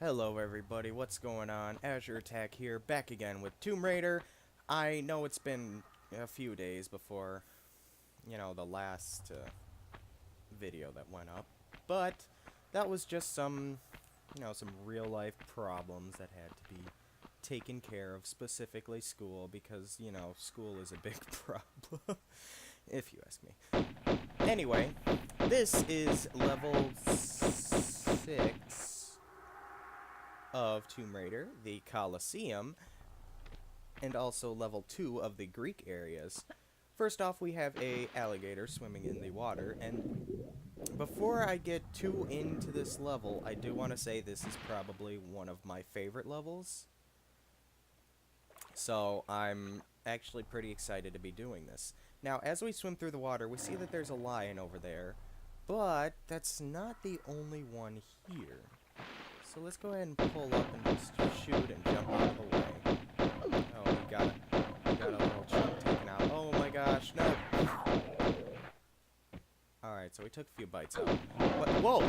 Hello everybody, what's going on? Azure Attack here, back again with Tomb Raider. I know it's been a few days before, the last video that went up, but that was just some real life problems that had to be taken care of, specifically school, because, school is a big problem, if you ask me. Anyway, this is level 6 of Tomb Raider, the Colosseum, and also level 2 of the Greek areas. First off, we have a alligator swimming in the water, and before I get too into this level, I do want to say this is probably one of my favorite levels. So I'm actually pretty excited to be doing this. Now, as we swim through the water, we see that there's a lion over there, but that's not the only one here. So let's go ahead and pull up and just shoot and jump out of the way. Oh, we got a little chunk taken out. Oh my gosh, no! Alright, so we took a few bites out. What? Whoa!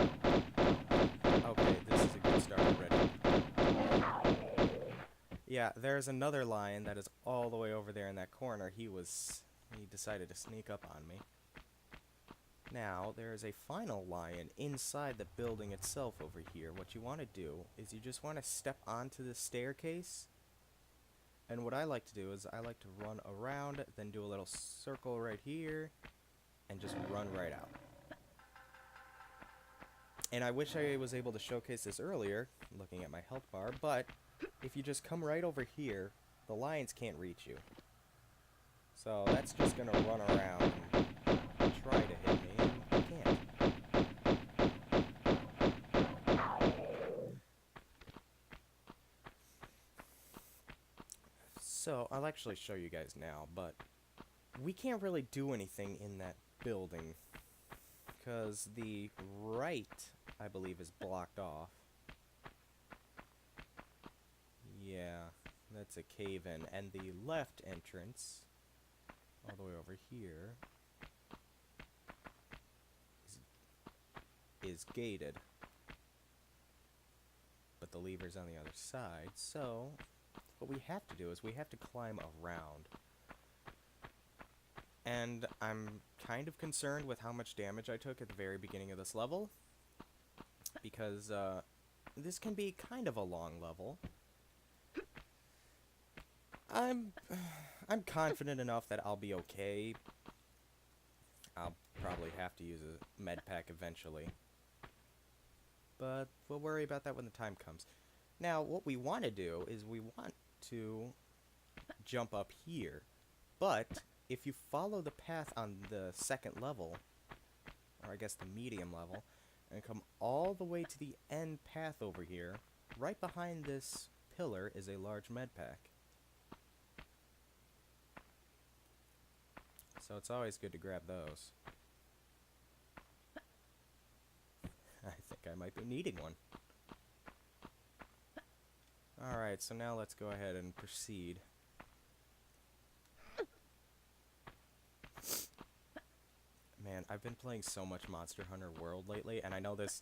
Okay, this is a good start already. Yeah, there's another lion that is all the way over there in that corner. He decided to sneak up on me. Now, there is a final lion inside the building itself over here. What you want to do is you just want to step onto the staircase. And what I like to do is I like to run around, then do a little circle right here, and just run right out. And I wish I was able to showcase this earlier, looking at my health bar, but if you just come right over here, the lions can't reach you. So that's just going to run around and try to hit me, and I can't. So, I'll actually show you guys now, but we can't really do anything in that building, because the right, I believe, is blocked off. Yeah, that's a cave-in, and the left entrance, all the way over here, is gated. But the lever's on the other side, so what we have to do is we have to climb around. And I'm kind of concerned with how much damage I took at the very beginning of this level, because this can be kind of a long level. I'm confident enough that I'll be okay. I'll probably have to use a med pack eventually, but we'll worry about that when the time comes. Now, what we want to do is we want to jump up here, but if you follow the path on the second level, or I guess the medium level, and come all the way to the end path over here, right behind this pillar is a large med pack. So it's always good to grab those. I think I might be needing one. Alright, so now let's go ahead and proceed. Man, I've been playing so much Monster Hunter World lately, and I know this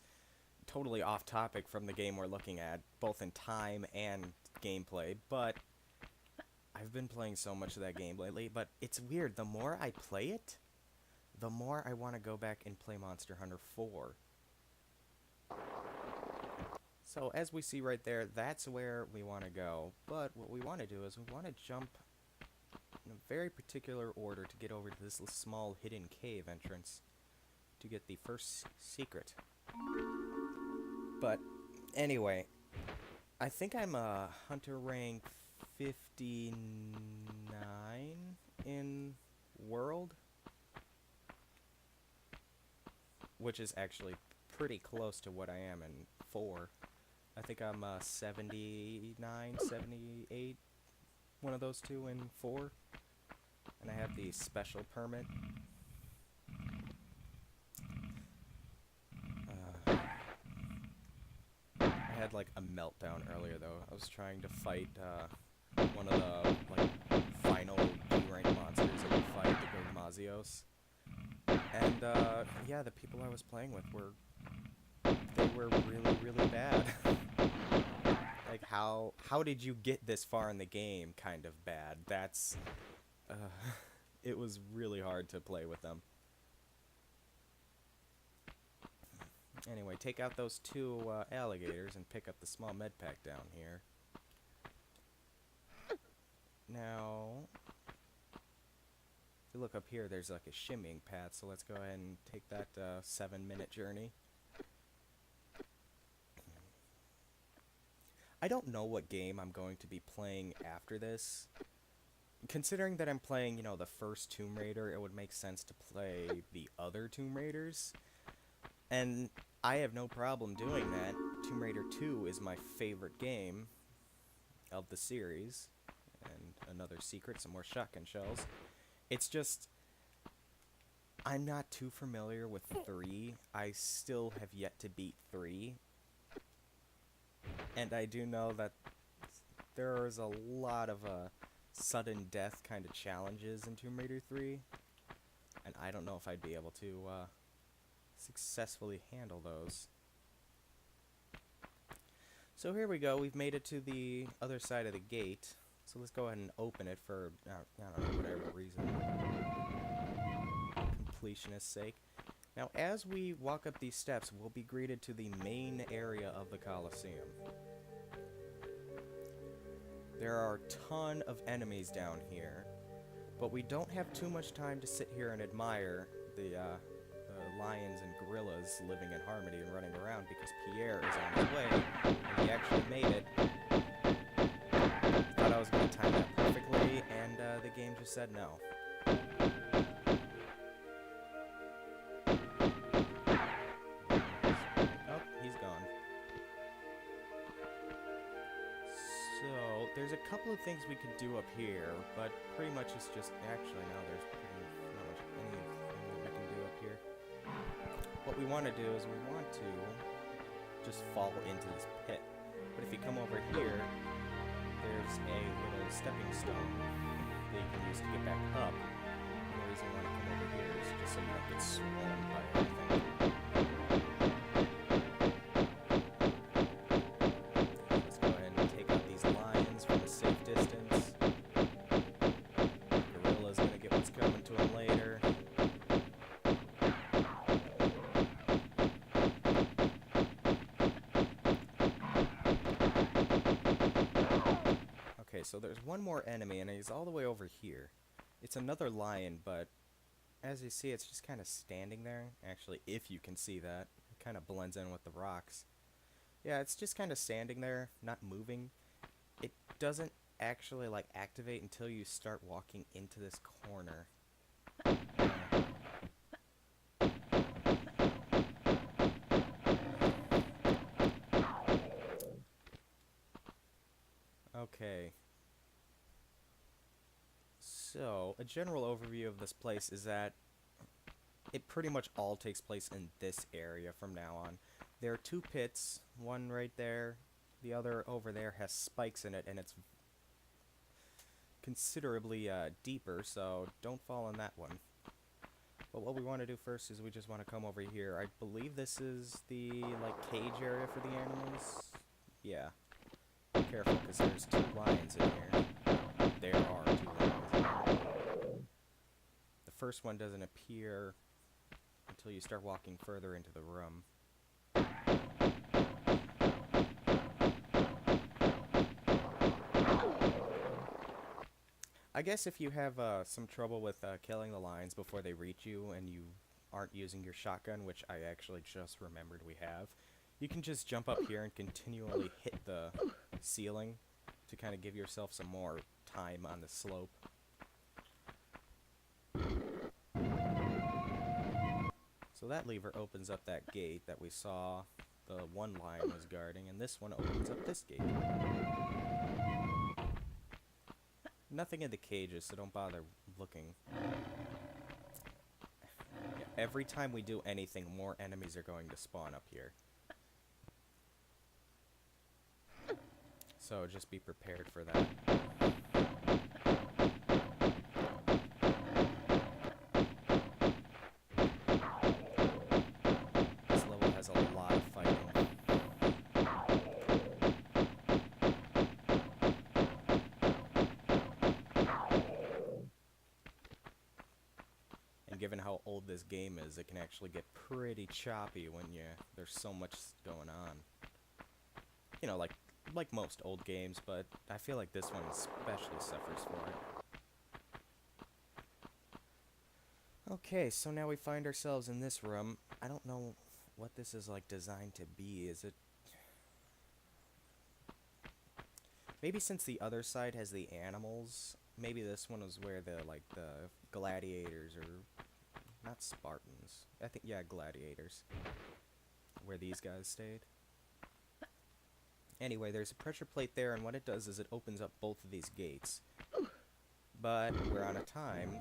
totally off topic from the game we're looking at, both in time and gameplay, but I've been playing so much of that game lately, but it's weird. The more I play it, the more I want to go back and play Monster Hunter 4. So, as we see right there, that's where we want to go. But what we want to do is we want to jump in a very particular order to get over to this small hidden cave entrance to get the first secret. But, anyway, I think I'm a Hunter rank 59 in World, which is actually pretty close to what I am in 4. I think I'm 79, 78, one of those two in 4, and I have the special permit. I had like a meltdown earlier though. I was trying to fight one of the like final D-rank monsters that you fight, the Mazios. And yeah, the people I was playing with were really, really bad. how did you get this far in the game kind of bad. That's uh, it was really hard to play with them. Anyway, take out those two alligators and pick up the small med pack down here. Now, if you look up here, there's like a shimmying path, so let's go ahead and take that 7-minute journey. I don't know what game I'm going to be playing after this. Considering that I'm playing, you know, the first Tomb Raider, it would make sense to play the other Tomb Raiders. And I have no problem doing that. Tomb Raider 2 is my favorite game of the series. And another secret, some more shotgun shells. It's just, I'm not too familiar with 3. I still have yet to beat 3. And I do know that there is a lot of sudden death kind of challenges in Tomb Raider 3. And I don't know if I'd be able to successfully handle those. So here we go. We've made it to the other side of the gate. So let's go ahead and open it for, I don't know, whatever reason. Completionist's sake. Now, as we walk up these steps, we'll be greeted to the main area of the Colosseum. There are a ton of enemies down here, but we don't have too much time to sit here and admire the lions and gorillas living in harmony and running around because Pierre is on his way, and he actually made it. Thought I was going to time that perfectly, and the game just said no. Oh, he's gone. So, there's a couple of things we could do up here, but pretty much it's just, actually no, there's pretty not much anything that I can do up here. What we want to do is we want to just fall into this pit. But if you come over here, there's a little stepping stone that you can use to get back up. And the reason we want to come over here is just so you don't get swarmed by everything. Let's go ahead and take out these lions from a safe distance. Gorilla's gonna get what's coming to him later. Okay, so there's one more enemy, and he's all the way over here. It's another lion, but as you see, it's just kind of standing there. Actually, if you can see that, it kind of blends in with the rocks. Yeah, it's just kind of standing there, not moving. It doesn't actually, like, activate until you start walking into this corner. Okay. So, a general overview of this place is that it pretty much all takes place in this area from now on. There are 2 pits, one right there, the other over there has spikes in it, and it's considerably deeper, so don't fall in that one. But what we want to do first is we just want to come over here. I believe this is the, like, cage area for the animals. Yeah. Be careful, because there's 2 lions in here. There are 2 lions in here. The first one doesn't appear until you start walking further into the room. I guess if you have some trouble with killing the lions before they reach you and you aren't using your shotgun, which I actually just remembered we have, you can just jump up here and continually hit the ceiling to kind of give yourself some more time on the slope. So that lever opens up that gate that we saw the one lion was guarding, and this one opens up this gate. Nothing in the cages, so don't bother looking. Yeah, every time we do anything, more enemies are going to spawn up here. So just be prepared for that. This level has a lot of fighting. old this game is, it can actually get pretty choppy when there's so much going on. You know, like most old games, but I feel like this one especially suffers for it. Okay, so now we find ourselves in this room. I don't know what this is like designed to be. Is it... Maybe since the other side has the animals, maybe this one was where the gladiators, or not Spartans. I think, yeah, gladiators. Where these guys stayed. Anyway, there's a pressure plate there, and what it does is it opens up both of these gates. But we're out of time,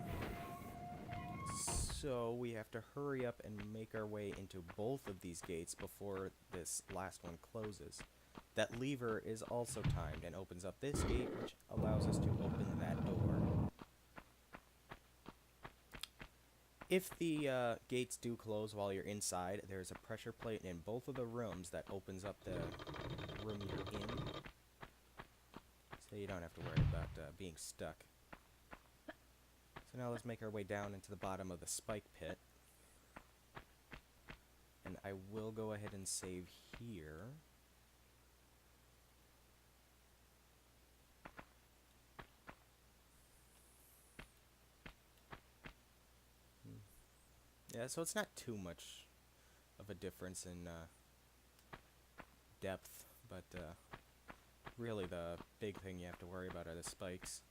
so we have to hurry up and make our way into both of these gates before this last one closes. That lever is also timed and opens up this gate, which allows us to open that door. If the gates do close while you're inside, there's a pressure plate in both of the rooms that opens up the room you're in. So you don't have to worry about being stuck. So now let's make our way down into the bottom of the spike pit. And I will go ahead and save here. Yeah, so it's not too much of a difference in depth, but really the big thing you have to worry about are the spikes.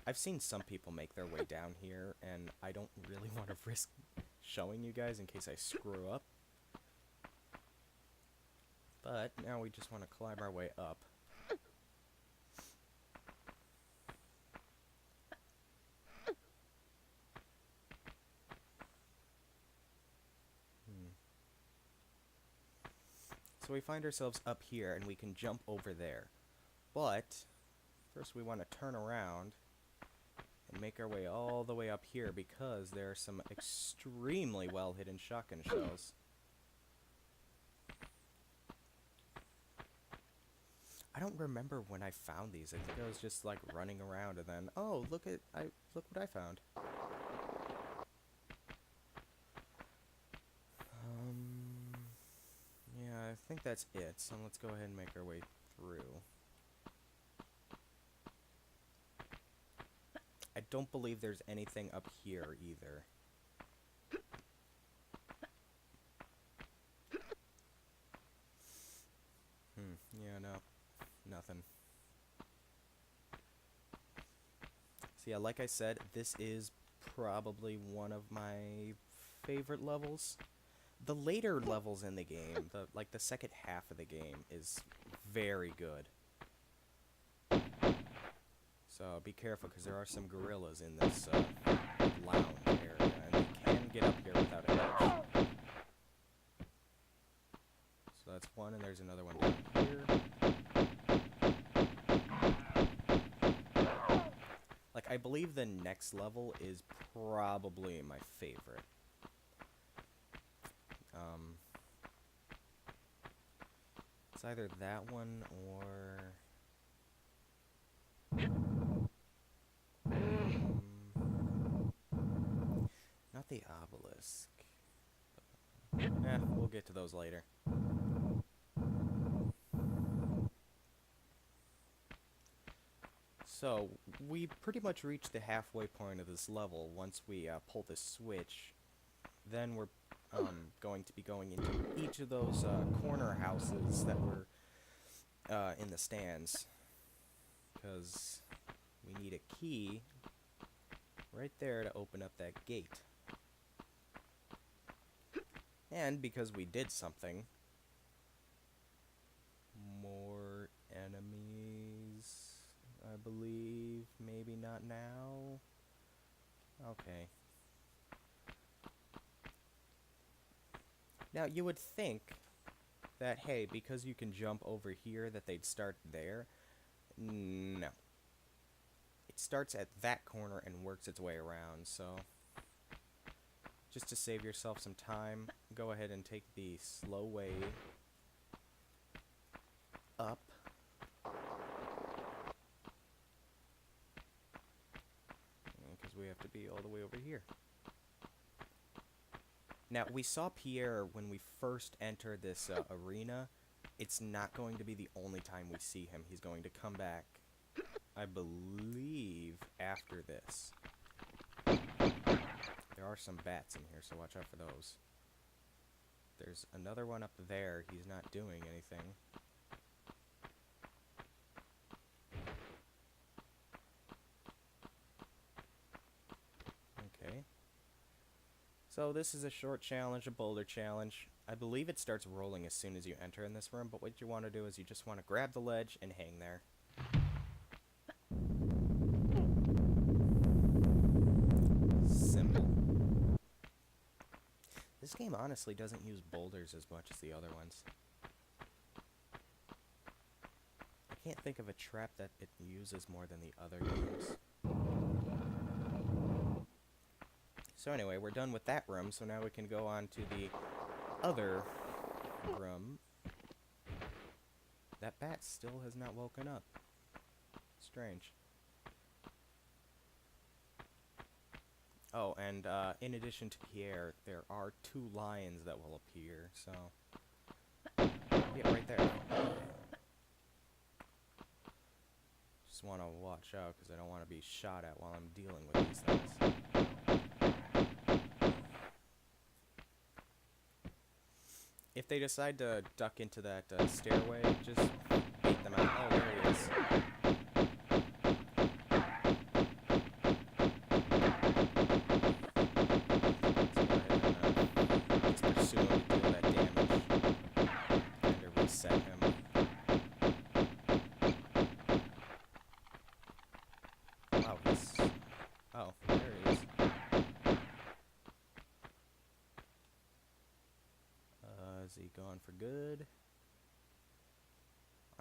I've seen some people make their way down here, and I don't really want to risk showing you guys in case I screw up. But now we just want to climb our way up. So we find ourselves up here, and we can jump over there. But first we want to turn around and make our way all the way up here, because there are some extremely well-hidden shotgun shells. I don't remember when I found these. I think I was just like running around, and then, oh, look what I found. Yeah, I think that's it. So let's go ahead and make our way through. I don't believe there's anything up here either. Yeah, no. Nothing. So yeah, like I said, this is probably one of my favorite levels. The later levels in the game, the second half of the game, is very good. So be careful, because there are some gorillas in this lounge area, and they can get up here without a hitch. So that's one, and there's another one down here. Like, I believe the next level is probably my favorite. It's either that one or... not the obelisk. We'll get to those later. So, we pretty much reached the halfway point of this level. Once we pull the switch, then we're going to be going into each of those corner houses that were in the stands. Because we need a key right there to open up that gate. And because we did something, more enemies, I believe. Maybe not now. Okay. Now, you would think that, hey, because you can jump over here, that they'd start there. No. It starts at that corner and works its way around, so... just to save yourself some time, go ahead and take the slow way up. Because we have to be all the way over here. Now, we saw Pierre when we first entered this arena. It's not going to be the only time we see him. He's going to come back, I believe, after this. There are some bats in here, so watch out for those. There's another one up there. He's not doing anything. Okay. So this is a short challenge, a boulder challenge. I believe it starts rolling as soon as you enter in this room, but what you want to do is you just want to grab the ledge and hang there. Simple. This game honestly doesn't use boulders as much as the other ones. I can't think of a trap that it uses more than the other games. So anyway, we're done with that room, so now we can go on to the other room. That bat still has not woken up. Strange. Oh, and in addition to Pierre, there are 2 lions that will appear, so... Yeah, right there. Just want to watch out, because I don't want to be shot at while I'm dealing with these things. If they decide to duck into that stairway, just bait them out. Oh, there he is. Just pursue him to deal that damage. And to reset him. Wow, he's... Oh, there he is. Is he gone for good?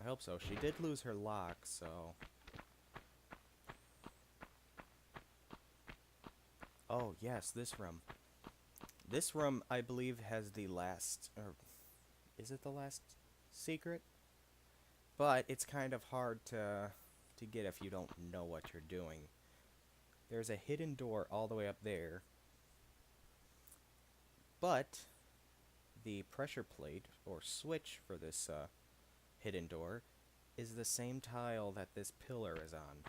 I hope so. She did lose her lock, so... Oh, yes, this room. This room, I believe, has the last... Or, is it the last secret? But it's kind of hard to get if you don't know what you're doing. There's a hidden door all the way up there. But... the pressure plate, or switch for this hidden door, is the same tile that this pillar is on.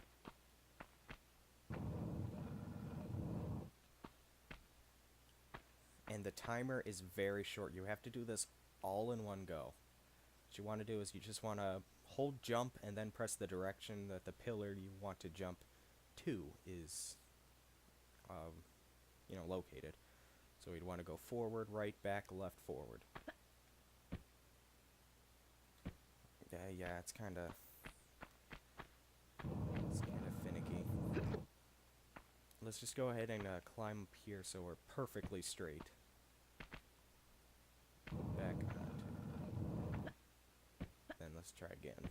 And the timer is very short. You have to do this all in one go. What you want to do is you just want to hold jump and then press the direction that the pillar you want to jump to is, located. So we'd want to go forward, right, back, left, forward. Yeah, it's kind of finicky. Let's just go ahead and climb up here so we're perfectly straight. Back onto. Then let's try again.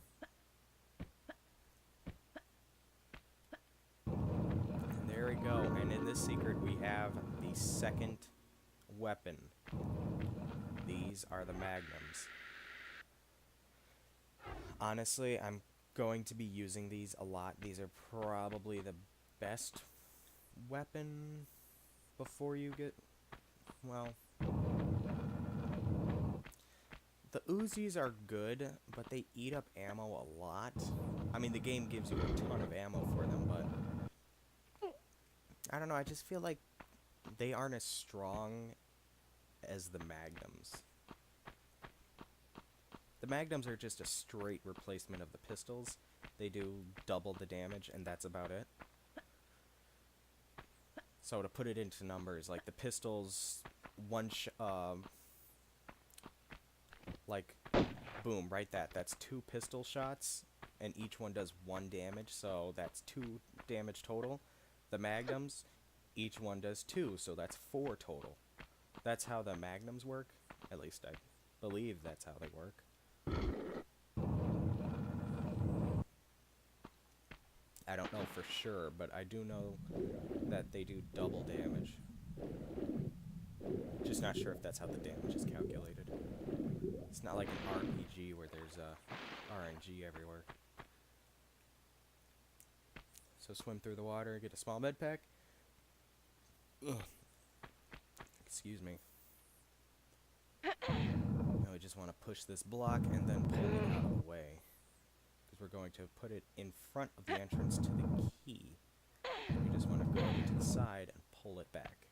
And there we go. And in this secret we have the second weapon. These are the magnums. Honestly, I'm going to be using these a lot. These are probably the best weapon before you get... Well... The Uzis are good, but they eat up ammo a lot. I mean, the game gives you a ton of ammo for them, but... I don't know, I just feel like they aren't as strong as the magnums. The magnums are just a straight replacement of the pistols. They do double the damage, and that's about it. So to put it into numbers, like the pistols, like, boom, right that's 2 pistol shots, and each one does 1 damage, so that's 2 damage total. The magnums, each one does 2, so that's 4 total. That's how the magnums work. At least I believe that's how they work. I don't know for sure, but I do know that they do double damage. Just not sure if that's how the damage is calculated. It's not like an RPG where there's RNG everywhere. So swim through the water, get a small med pack. Ugh. Excuse me. Now we just want to push this block and then pull it out of the way. Because we're going to put it in front of the entrance to the key. We just want to go over to the side and pull it back.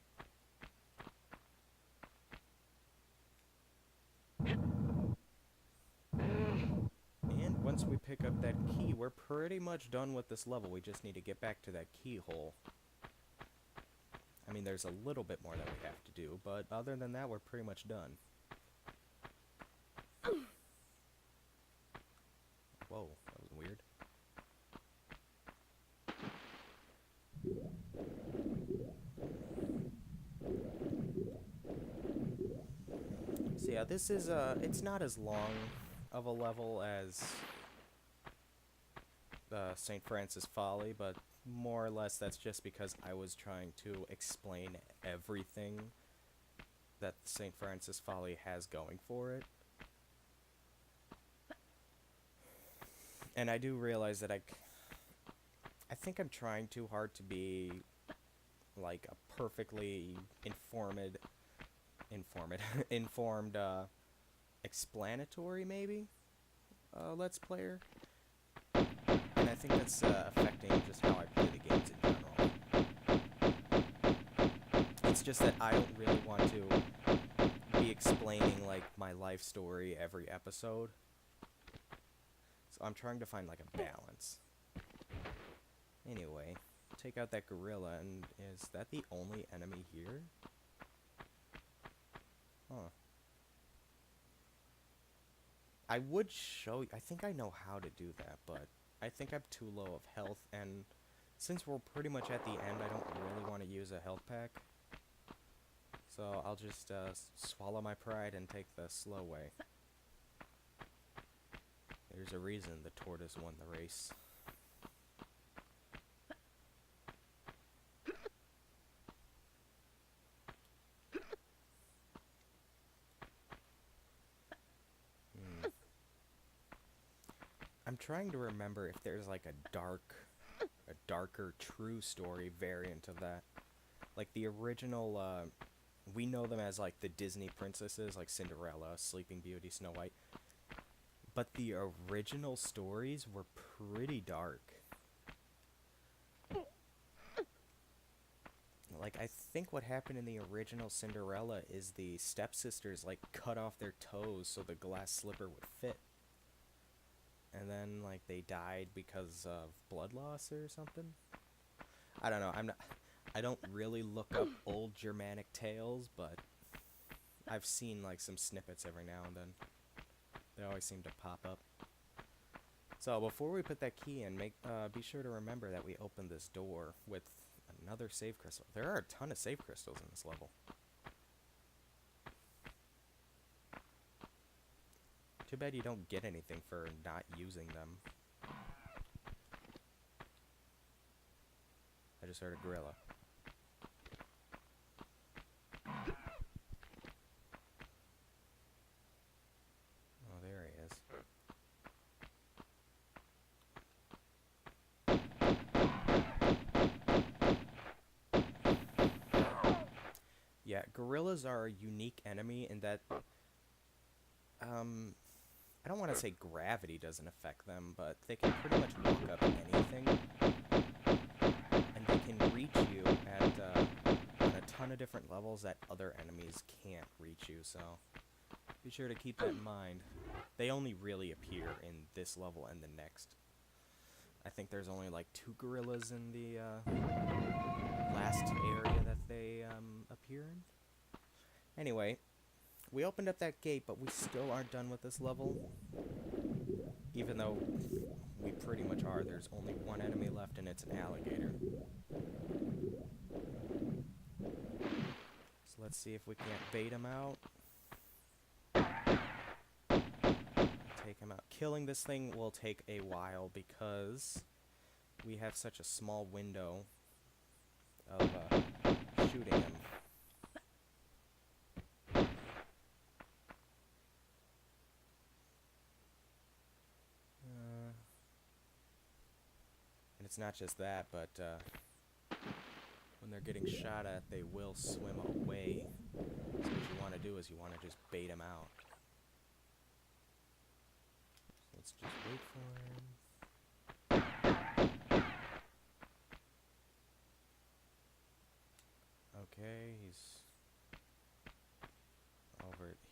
And once we pick up that key, we're pretty much done with this level. We just need to get back to that keyhole. I mean, there's a little bit more that we have to do, but other than that, we're pretty much done. Whoa, that was weird. So yeah, this is, it's not as long of a level as St. Francis Folly, but more or less that's just because I was trying to explain everything that St. Francis Folly has going for it. And I do realize that I think I'm trying too hard to be like a perfectly informed explanatory maybe Let's Player. And I think that's affecting just how I play the games in general. It's just that I don't really want to be explaining like my life story every episode. So I'm trying to find like a balance. Anyway, take out that gorilla, and is that the only enemy here? Huh. I would show you, I think I know how to do that, but I think I'm too low of health, and since we're pretty much at the end, I don't really want to use a health pack. So I'll just swallow my pride and take the slow way. There's a reason the tortoise won the race. I'm trying to remember if there's like a darker true story variant of that. Like the original, we know them as like the Disney princesses, like Cinderella, Sleeping Beauty, Snow White. But the original stories were pretty dark. Like, I think what happened in the original Cinderella is the stepsisters, like, cut off their toes so the glass slipper would fit. And then, like, they died because of blood loss or something. I don't know, I don't really look up old Germanic tales, but I've seen, like, some snippets every now and then. They always seem to pop up. So, before we put that key in, be sure to remember that we opened this door with another save crystal. There are a ton of save crystals in this level. Too bad you don't get anything for not using them. I just heard a gorilla. Oh, there he is. Yeah, gorillas are a unique enemy in that, I don't want to say gravity doesn't affect them, but they can pretty much walk up anything, and they can reach you at, on a ton of different levels that other enemies can't reach you, so be sure to keep that in mind. They only really appear in this level and the next. I think there's only like 2 gorillas in the, last area that they appear in. Anyway, we opened up that gate, but we still aren't done with this level. Even though we pretty much are. There's only one enemy left, and it's an alligator. So let's see if we can't bait him out. Take him out. Killing this thing will take a while because we have such a small window of shooting him. And it's not just that, but when they're getting shot at, they will swim away. So what you want to do is you want to just bait them out. So let's just wait for him. Okay, he's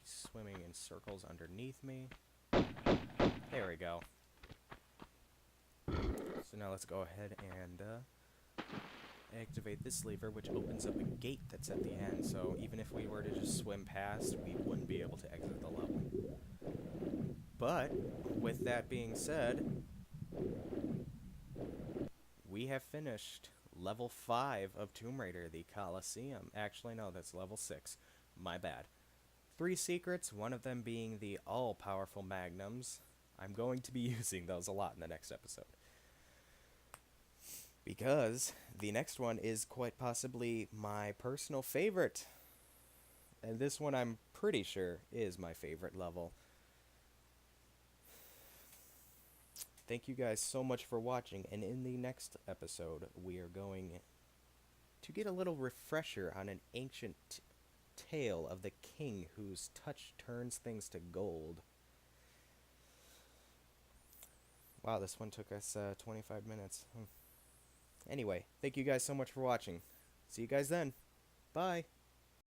swimming in circles underneath me. There we go. So now let's go ahead and activate this lever, which opens up a gate that's at the end. So even if we were to just swim past, we wouldn't be able to exit the level. But with that being said, we have finished level 5 of Tomb Raider, the Colosseum. Actually, no, that's level 6. My bad. 3 secrets, one of them being the all-powerful magnums. I'm going to be using those a lot in the next episode. Because the next one is quite possibly my personal favorite. And this one I'm pretty sure is my favorite level. Thank you guys so much for watching, and in the next episode, we are going to get a little refresher on an ancient tale of the king whose touch turns things to gold. Wow, this one took us 25 minutes. Anyway, thank you guys so much for watching. See you guys then. Bye.